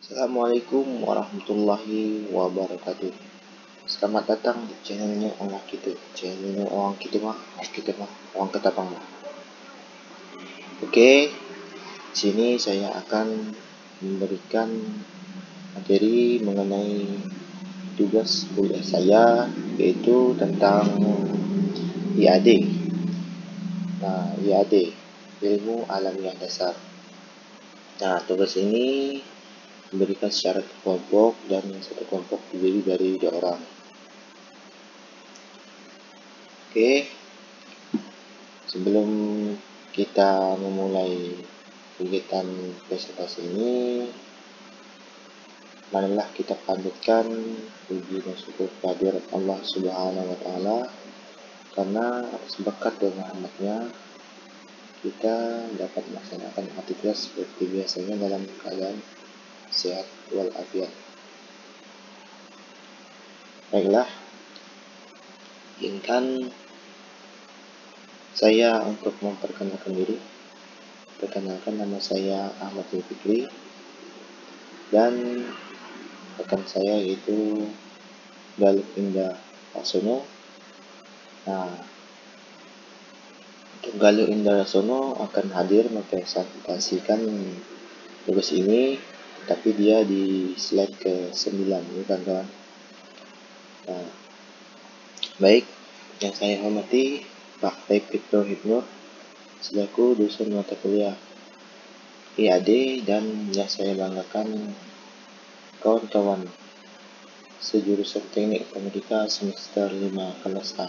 Assalamualaikum warahmatullahi wabarakatuh. Selamat datang di channelnya Orang Kita. Channelnya Orang Kita mah, Orang Ketapang mah. Oke, sini saya akan memberikan materi mengenai tugas kuliah saya, yaitu tentang IAD. Nah, IAD, Ilmu Alamiah Dasar. Nah, tugas ini diberikan secara kelompok dan satu kelompok terdiri dari 2 orang. Oke, sebelum kita memulai kegiatan presentasi ini, marilah kita panjatkan puji dan syukur kehadirat Allah Subhanahu wa Ta'ala, karena atas berkat dan rahmatnya kita dapat melaksanakan aktivitas seperti biasanya dalam keadaan sehat walafiat. Baiklah, izinkan saya untuk memperkenalkan diri. Perkenalkan, nama saya Ahmad Zulfikri dan rekan saya yaitu Galuh Indah Rasono. Nah, untuk Galuh Indah Rasono akan hadir mempresentasikan tugas ini, tapi dia di slide ke-9, ya kawan-kawan. Nah, baik, yang saya hormati Pak Baik Victor Hipnur selaku dosen mata kuliah IAD, dan yang saya banggakan kawan-kawan sejurusan Teknik Informatika semester 5 kelas A.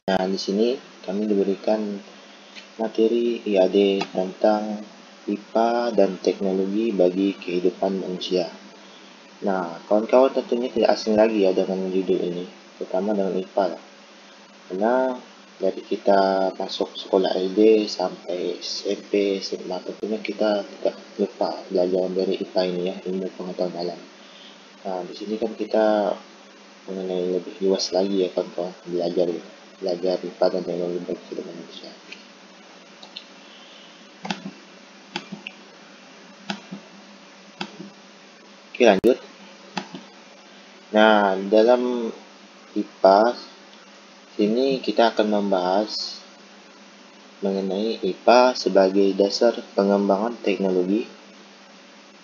Nah, di sini kami diberikan materi IAD tentang IPA dan teknologi bagi kehidupan manusia. Nah, kawan-kawan tentunya tidak asing lagi ya dengan judul ini, terutama dengan IPA lah. Karena dari kita masuk sekolah SD sampai SMP, SMA, tentunya kita tidak lupa belajar dari IPA ini ya, ilmu pengetahuan alam. Nah, di sini kan kita mengenai lebih luas lagi ya kawan-kawan, belajar IPA dan teknologi bagi kehidupan manusia. Oke, lanjut. Nah, dalam IPA sini kita akan membahas mengenai IPA sebagai dasar pengembangan teknologi.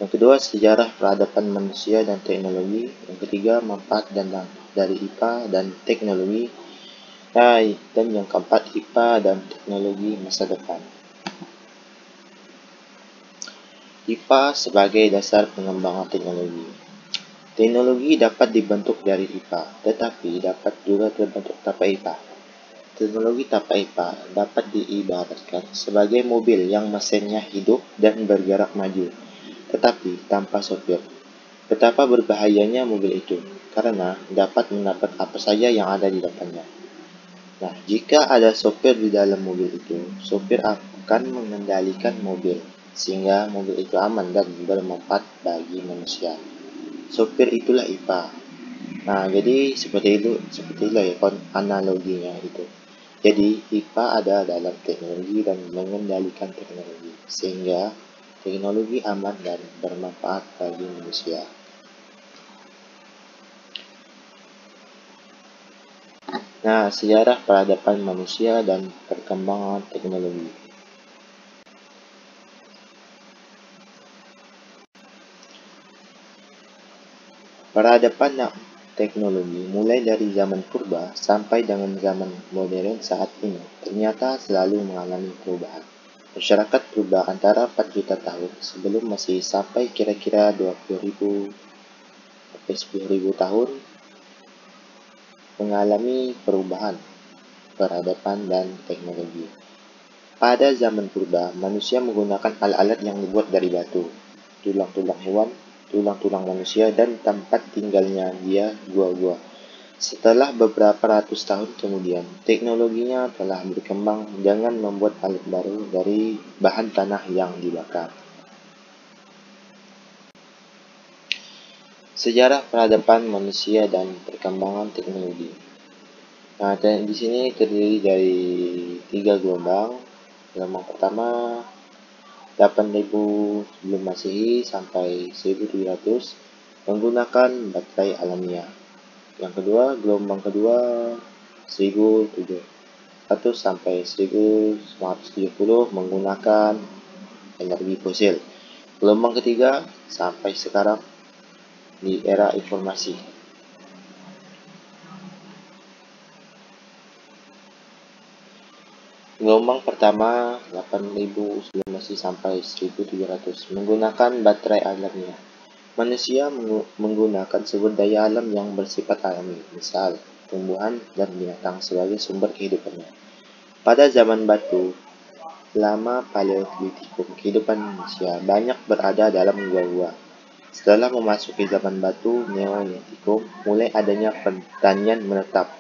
Yang kedua, sejarah peradaban manusia dan teknologi. Yang ketiga, manfaat dari IPA dan teknologi. Dan yang keempat, IPA dan teknologi masa depan. IPA sebagai dasar pengembangan teknologi. Teknologi dapat dibentuk dari IPA, tetapi dapat juga terbentuk tanpa IPA. Teknologi tanpa IPA dapat diibaratkan sebagai mobil yang mesinnya hidup dan bergerak maju, tetapi tanpa sopir. Betapa berbahayanya mobil itu, karena dapat menabrak apa saja yang ada di depannya. Nah, jika ada sopir di dalam mobil itu, sopir akan mengendalikan mobil, sehingga mobil itu aman dan bermanfaat bagi manusia. Sopir itulah IPA. Nah, jadi itulah ya analoginya itu. Jadi IPA ada dalam teknologi dan mengendalikan teknologi, sehingga teknologi aman dan bermanfaat bagi manusia. Nah, sejarah peradaban manusia dan perkembangan teknologi. Peradaban teknologi mulai dari zaman purba sampai dengan zaman modern saat ini ternyata selalu mengalami perubahan. Masyarakat purba antara 4 juta tahun sebelum Masehi sampai kira-kira 20.000 sampai 10.000 tahun mengalami perubahan peradaban dan teknologi. Pada zaman purba, manusia menggunakan alat-alat yang dibuat dari batu, tulang-tulang hewan, tulang-tulang manusia, dan tempat tinggalnya dia gua-gua. Setelah beberapa ratus tahun kemudian, teknologinya telah berkembang dengan membuat alat baru dari bahan tanah yang dibakar. Sejarah peradaban manusia dan perkembangan teknologi. Nah, di sini terdiri dari 3 gelombang. Gelombang pertama 8000 sebelum Masehi sampai 1700 menggunakan baterai alamiah. Yang kedua, gelombang kedua 1700 sampai 1970 menggunakan energi fosil. Gelombang ketiga sampai sekarang di era informasi. Gelombang pertama 8000 sebelum Masehi sampai 1700 menggunakan baterai alamiah. Manusia menggunakan sumber daya alam yang bersifat alami, misal tumbuhan dan binatang sebagai sumber kehidupannya. Pada zaman batu, lama Paleolitikum, kehidupan manusia banyak berada dalam gua-gua. Setelah memasuki zaman batu Neolitikum, mulai adanya pertanian menetap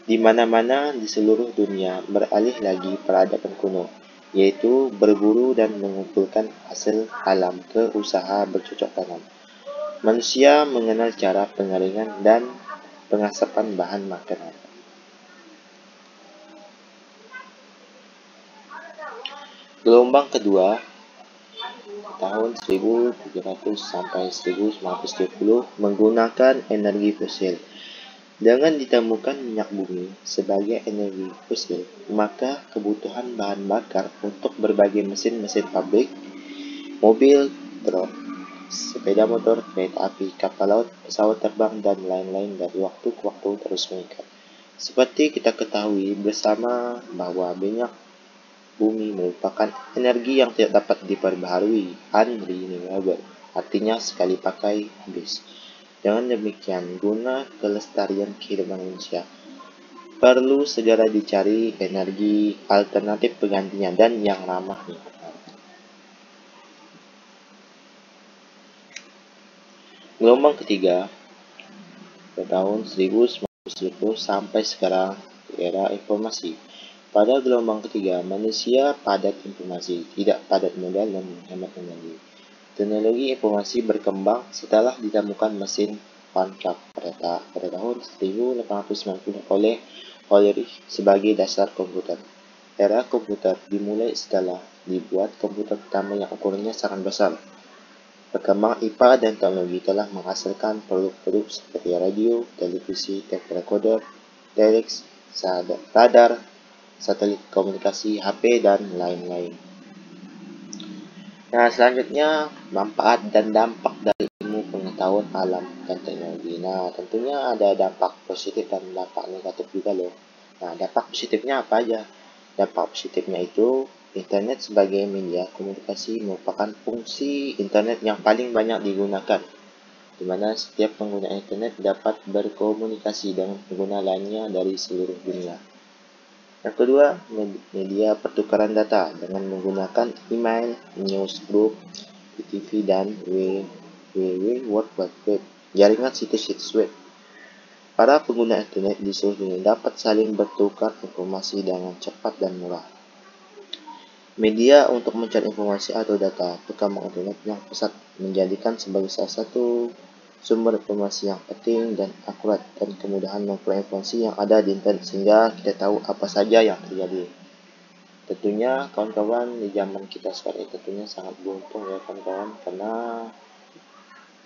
di mana-mana di seluruh dunia, beralih lagi peradaban kuno, yaitu berburu dan mengumpulkan hasil alam ke usaha bercocok tanam. Manusia mengenal cara pengeringan dan pengasapan bahan makanan. Gelombang kedua tahun 1700 sampai 1970 menggunakan energi fosil. Dengan ditemukan minyak bumi sebagai energi fosil, maka kebutuhan bahan bakar untuk berbagai mesin-mesin pabrik, mobil, truk, sepeda motor, kereta api, kapal laut, pesawat terbang, dan lain-lain dari waktu ke waktu terus meningkat. Seperti kita ketahui bersama bahwa minyak bumi merupakan energi yang tidak dapat diperbaharui, unrenewable, artinya sekali pakai habis. Dengan demikian, guna kelestarian kehidupan manusia, perlu segera dicari energi alternatif penggantinya dan yang ramah lingkungan. Gelombang ketiga, pada tahun 1970 sampai sekarang, di era informasi. Pada gelombang ketiga, manusia padat informasi, tidak padat modal dan menghemat energi. Teknologi informasi berkembang setelah ditemukan mesin pancap pada tahun 1890 oleh Ulrich sebagai dasar komputer. Era komputer dimulai setelah dibuat komputer pertama yang ukurannya sangat besar. Perkembangan IPA dan teknologi telah menghasilkan produk-produk seperti radio, televisi, tape recorder, telex, radar, satelit komunikasi, HP, dan lain-lain. Nah, selanjutnya manfaat dan dampak dari ilmu pengetahuan alam dan teknologi. Nah, tentunya ada dampak positif dan dampak negatif juga loh. Nah, dampak positifnya apa aja? Dampak positifnya itu internet sebagai media komunikasi merupakan fungsi internet yang paling banyak digunakan, di mana setiap pengguna internet dapat berkomunikasi dengan pengguna lainnya dari seluruh dunia. Yang kedua, media pertukaran data dengan menggunakan email, news group, TV, dan www World Wide Web, jaringan situs-situs web. Para pengguna internet di seluruh dunia dapat saling bertukar informasi dengan cepat dan murah. Media untuk mencari informasi atau data. Perkembangan internet yang pesat menjadikan sebagai salah satu sumber informasi yang penting dan akurat, dan kemudahan memperoleh informasi yang ada di internet sehingga kita tahu apa saja yang terjadi. Tentunya kawan-kawan di zaman kita sekarang tentunya sangat beruntung ya kawan-kawan, karena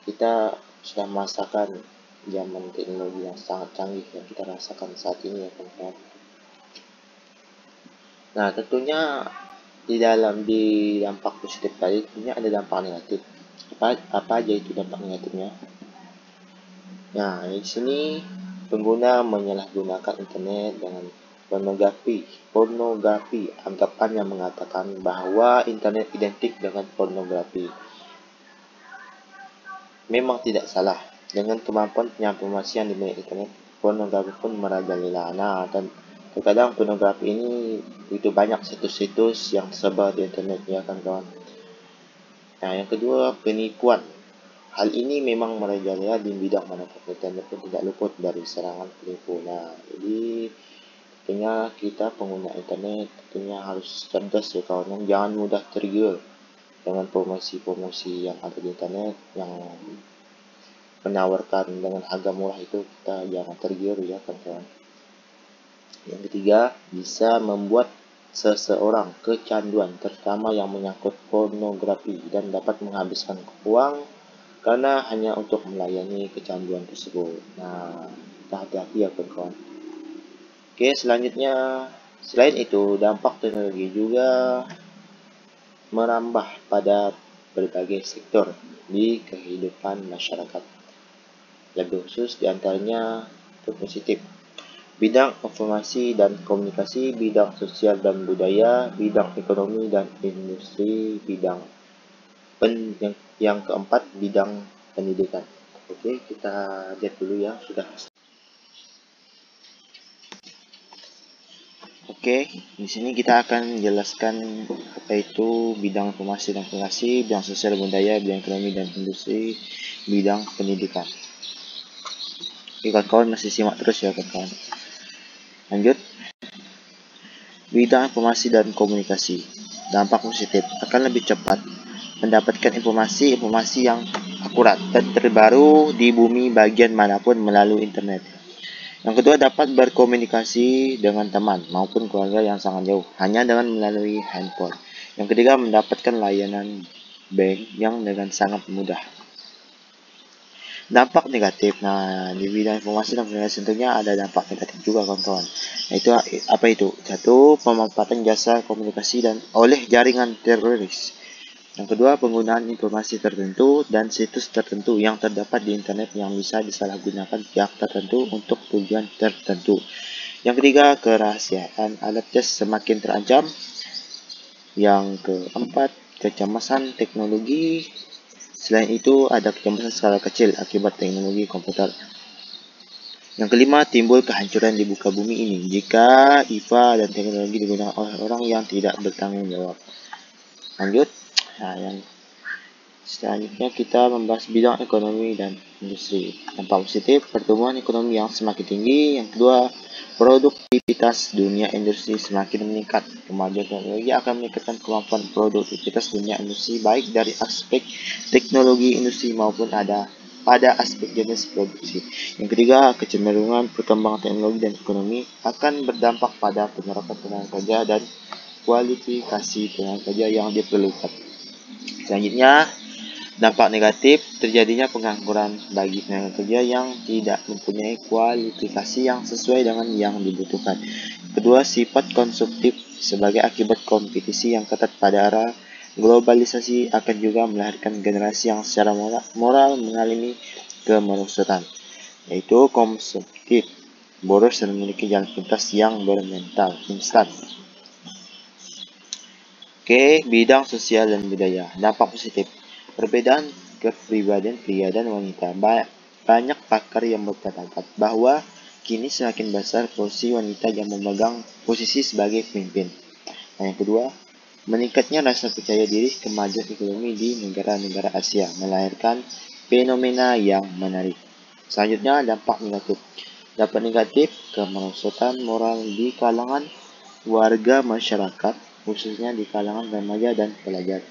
kita sudah merasakan zaman teknologi yang sangat canggih yang kita rasakan saat ini ya kawan-kawan. Nah, tentunya di dampak positif tadi tentunya ada dampak negatif. Apa aja itu dampak negatifnya? Nah, di sini pengguna menyalahgunakan internet dengan pornografi. Anggapan yang mengatakan bahwa internet identik dengan pornografi. Memang tidak salah. Dengan kemampuan penginformasian di media internet, pornografi pun merajalela. Nah, dan terkadang pornografi ini itu banyak situs-situs yang tersebar di internet ya kan kawan. Nah, yang kedua, penipuan. Hal ini memang merajalela di bidang manapun, internet pun tidak luput dari serangan penipu. Nah, jadi tentunya kita pengguna internet tentunya harus cerdas ya kawan, jangan mudah tergiur dengan promosi-promosi yang ada di internet yang menawarkan dengan harga murah itu, kita jangan tergiur ya kawan. Yang ketiga, bisa membuat seseorang kecanduan, terutama yang menyangkut pornografi, dan dapat menghabiskan uang karena hanya untuk melayani kecanduan tersebut. Nah, kita hati-hati ya kawan-kawan. Oke, selanjutnya, selain itu, dampak teknologi juga merambah pada berbagai sektor di kehidupan masyarakat. Lebih khusus diantaranya itu positif. Bidang informasi dan komunikasi, bidang sosial dan budaya, bidang ekonomi dan industri, yang keempat bidang pendidikan. Oke, kita lihat dulu ya sudah. Oke, di sini kita akan menjelaskan apa itu bidang informasi dan komunikasi, bidang sosial dan budaya, bidang ekonomi dan industri, bidang pendidikan. Oke, kawan-kawan masih simak terus ya kawan-kawan. Lanjut. Bidang informasi dan komunikasi. Dampak positif akan lebih cepat mendapatkan informasi yang akurat dan terbaru di bumi bagian manapun melalui internet. Yang kedua, dapat berkomunikasi dengan teman maupun keluarga yang sangat jauh hanya dengan melalui handphone. Yang ketiga, mendapatkan layanan bank yang dengan sangat mudah. Dampak negatif. Nah, di bidang informasi dan komunikasi tentunya ada dampak negatif juga kawan-kawan. Nah, itu apa itu? Satu, pemanfaatan jasa komunikasi dan oleh jaringan teroris. Yang kedua, penggunaan informasi tertentu dan situs tertentu yang terdapat di internet yang bisa disalahgunakan pihak tertentu untuk tujuan tertentu. Yang ketiga, kerahasiaan alat tes semakin terancam. Yang keempat, kecemasan teknologi. Selain itu, ada kecemasan skala kecil akibat teknologi komputer. Yang kelima, timbul kehancuran di muka bumi ini jika IVA dan teknologi digunakan oleh orang yang tidak bertanggung jawab. Lanjut. Nah, yang selanjutnya kita membahas bidang ekonomi dan industri. Dampak positif, pertumbuhan ekonomi yang semakin tinggi. Yang kedua, produktivitas dunia industri semakin meningkat. Kemajuan teknologi akan meningkatkan kemampuan produktivitas dunia industri baik dari aspek teknologi industri maupun pada aspek jenis produksi. Yang ketiga, kecenderungan perkembangan teknologi dan ekonomi akan berdampak pada penyerapan tenaga kerja dan kualifikasi tenaga kerja yang diperlukan. Selanjutnya, dampak negatif, terjadinya pengangguran bagi tenaga kerja yang tidak mempunyai kualifikasi yang sesuai dengan yang dibutuhkan. Kedua, sifat konsumtif sebagai akibat kompetisi yang ketat pada era globalisasi akan juga melahirkan generasi yang secara moral mengalami kemerosotan, yaitu konsumtif, boros dan memiliki jalan pintas yang bermental instan. Oke, bidang sosial dan budaya. Dampak positif. Perbedaan kepribadian pria dan wanita. Banyak pakar yang berpendapat bahwa kini semakin besar posisi wanita yang memegang posisi sebagai pemimpin. Nah, yang kedua, meningkatnya rasa percaya diri kemajuan ekonomi di negara-negara Asia, melahirkan fenomena yang menarik. Selanjutnya, dampak negatif. Dampak negatif, kemerosotan moral di kalangan warga masyarakat, khususnya di kalangan remaja dan pelajar.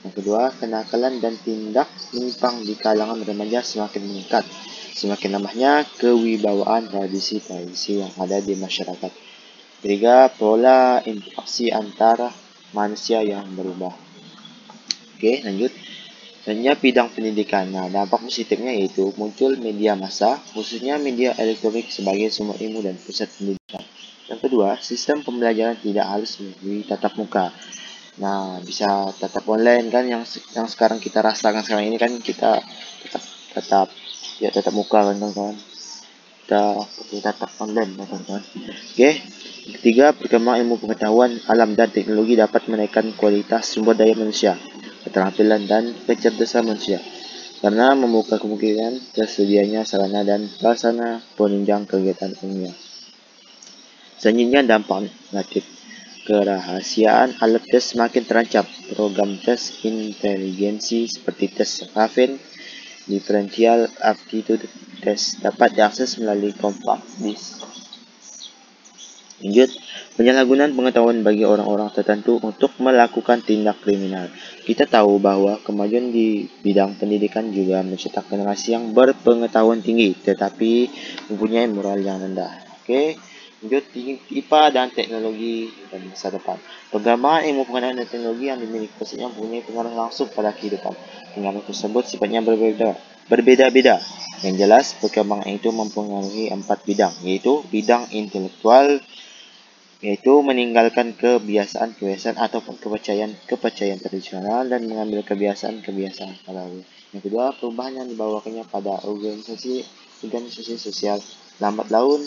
Yang kedua, kenakalan dan tindak menyimpang di kalangan remaja semakin meningkat. Semakin lamanya kewibawaan tradisi-tradisi yang ada di masyarakat. Ketiga, pola interaksi antara manusia yang berubah. Oke, lanjut. Selanjutnya bidang pendidikan. Nah, dampak positifnya yaitu muncul media massa, khususnya media elektronik sebagai sumber ilmu dan pusat pendidikan. Yang kedua, sistem pembelajaran tidak harus melalui tatap muka. Nah, bisa tatap online kan yang sekarang kita rasakan sekarang ini kan kita tatap muka kan kawan-kawan. Kita tatap online kan kawan-kawan. Oke. Ketiga, perkembangan ilmu pengetahuan alam dan teknologi dapat menaikkan kualitas sumber daya manusia, keterampilan dan kecerdasan manusia, karena membuka kemungkinan tersedianya sarana dan prasarana penunjang kegiatan ilmiah. Selanjutnya, dampak negatif. Kerahasiaan alat tes semakin terancam. Program tes inteligensi seperti tes Raven, differential aptitude test dapat diakses melalui compact disc. Lanjut, penyalahgunaan pengetahuan bagi orang-orang tertentu untuk melakukan tindak kriminal. Kita tahu bahwa kemajuan di bidang pendidikan juga mencetak generasi yang berpengetahuan tinggi, tetapi mempunyai moral yang rendah. Oke, Lanjut, IPA dan teknologi dan masa depan. Perkembangan ilmu pengetahuan dan teknologi yang dimiliki pastinya mempunyai pengaruh langsung pada kehidupan. Pengaruh tersebut sifatnya berbeda-beda. Yang jelas, perkembangan itu mempengaruhi 4 bidang, yaitu bidang intelektual, yaitu meninggalkan kebiasaan-kebiasaan atau kepercayaan tradisional dan mengambil kebiasaan-kebiasaan lalu. Yang kedua, perubahan yang dibawakannya pada organisasi sosial lambat laun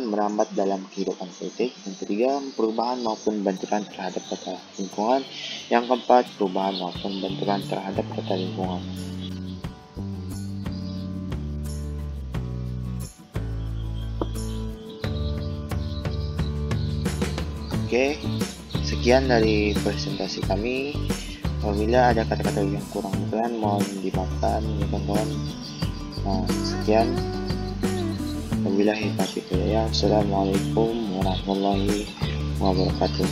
merambat dalam kehidupan politik. Yang ketiga, perubahan maupun benturan terhadap tata lingkungan. Yang keempat, perubahan maupun benturan terhadap tata lingkungan. Oke, sekian dari presentasi kami. Apabila ada kata-kata yang kurang berkenan, mohon dimaafkan ya kawan-kawan. Sekian. Wabillahi taufiq wal hidayah. Assalamualaikum warahmatullahi wabarakatuh.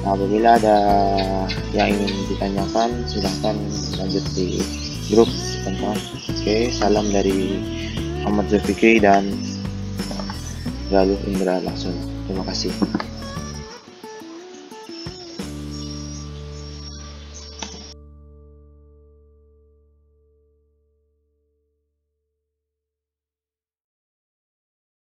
Apabila ada yang ingin ditanyakan, silahkan lanjut di grup teman-teman. Oke, salam dari Muhammad Zulfikri dan Galuh Indra langsung. Terima kasih.